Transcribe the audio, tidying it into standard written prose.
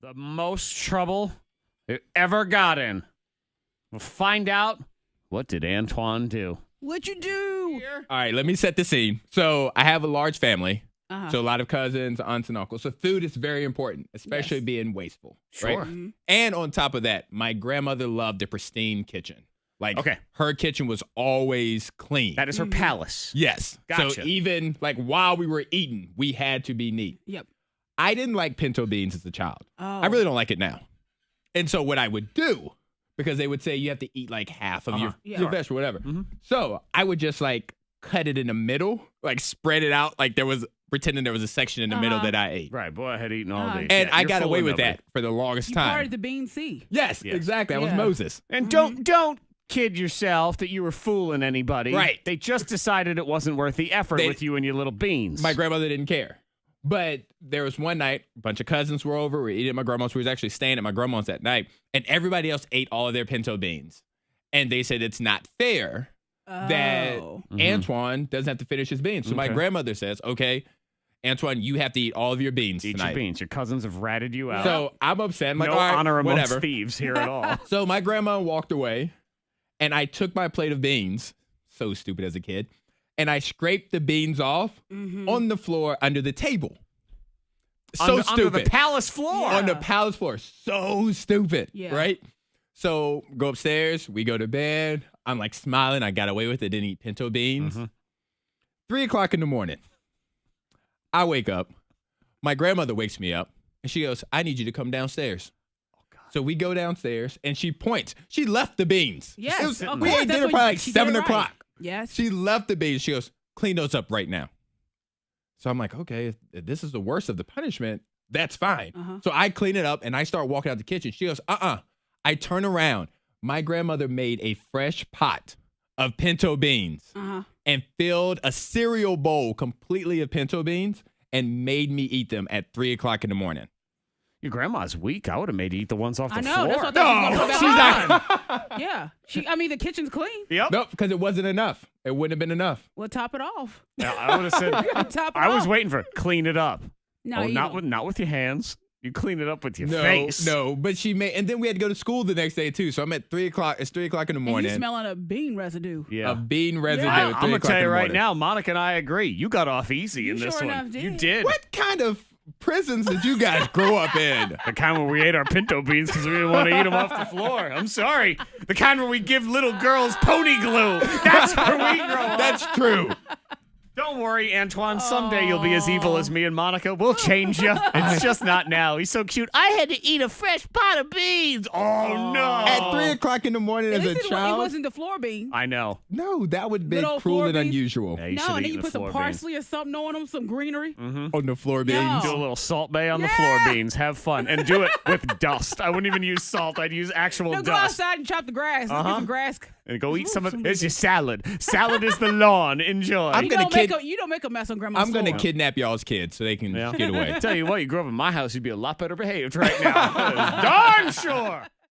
The most trouble it ever got in. We'll find out, what did Antoine do? What'd you do? All right, let me set the scene. So I have a large family. Uh-huh. So a lot of cousins, aunts, and uncles. So food is very important, especially being wasteful. Sure. Right? Mm-hmm. And on top of that, my grandmother loved a pristine kitchen. Like, Okay. her kitchen was always clean. That is her palace. Yes. Gotcha. So even like while we were eating, we had to be neat. Yep. I didn't like pinto beans as a child. Oh. I really don't like it now. And so what I would do, because they would say you have to eat like half of your vegetable, whatever. Mm-hmm. So I would just like cut it in the middle, like spread it out, like pretending there was a section in the middle that I ate. Right, boy, I had eaten all these. And Yeah, I you're got away fooling with nobody. that for the longest You time. parted the bean C. Yes, Yes. exactly. I was Yeah. Moses. And don't kid yourself that you were fooling anybody. Right. They just decided it wasn't worth the effort with you and your little beans. My grandmother didn't care. But there was one night, a bunch of cousins were over. We were eating at my grandma's. We was actually staying at my grandma's that night. And everybody else ate all of their pinto beans. And they said it's not fair that Antoine doesn't have to finish his beans. So my grandmother says, okay, Antoine, you have to eat all of your beans Eat tonight. your beans. Your cousins have ratted you out. So I'm upset. I'm like, no all right, honor amongst whatever. thieves here at all. So my grandma walked away, and I took my plate of beans, so stupid as a kid, and I scraped the beans off on the floor under the table. So stupid. Under the palace floor. On the palace floor. So stupid. Yeah. Right? So go upstairs. We go to bed. I'm like smiling. I got away with it. Didn't eat pinto beans. 3 o'clock in the morning. I wake up. My grandmother wakes me up, and she goes, I need you to come downstairs. So we go downstairs, and she points. She left the beans. Yes, It was- of we course, ate that's dinner what probably like she did 7 it right. o'clock. Yes. She left the beans. She goes, clean those up right now. So I'm like, okay, if this is the worst of the punishment, that's fine. So I clean it up, and I start walking out the kitchen. She goes, I turn around. My grandmother made a fresh pot of pinto beans and filled a cereal bowl completely of pinto beans and made me eat them at 3 o'clock in the morning. Your grandma's weak. I would have made you eat the ones off the I know. floor. That's what I thought She's she was not. going to put back on. Yeah. The kitchen's clean. Yep. Nope, because it wasn't enough. It wouldn't have been enough. We'll top it off. Now, I would have said, Top it I was off. waiting for clean it up. No, you not don't. with your hands. You clean it up with your No, face. no. But she made, and then we had to go to school the next day too. So I'm at 3 o'clock. It's 3 o'clock in the And you morning. smelling a bean residue. Yeah. Of bean residue. Yeah. at 3 I'm going to o'clock tell in you the right morning. now, Monica and I agree. You got off easy You in this sure one. enough did. You did. What kind of prisons did you guys grow up in? The kind where we ate our pinto beans because we didn't want to eat them off the floor. I'm sorry. The kind where we give little girls pony glue. That's where we grow up. That's true. Don't worry, Antoine. Someday you'll be as evil as me and Monica. We'll change you. It's just not now. He's so cute. I had to eat a fresh pot of beans. Oh, no. At 3 o'clock in the morning At as a least it child? wasn't the floor bean. I know. No, that would be Little cruel floor and beans? unusual. Yeah, you No, should've and then eaten you put the some floor beans. parsley or something on them, some greenery. On the floor beans. No. Do a little salt bay on the Yeah. floor beans. Have fun. And do it with dust. I wouldn't even use salt. I'd use actual No, go dust. outside and chop the grass. Let's get some grass. And go eat some of it. It's your salad. Salad is the lawn. Enjoy. I'm You gonna don't make a mess on grandma's I'm going to floor. kidnap y'all's kids so they can Yeah. get away. Tell you what, you grew up in my house, you'd be a lot better behaved right now. Darn sure.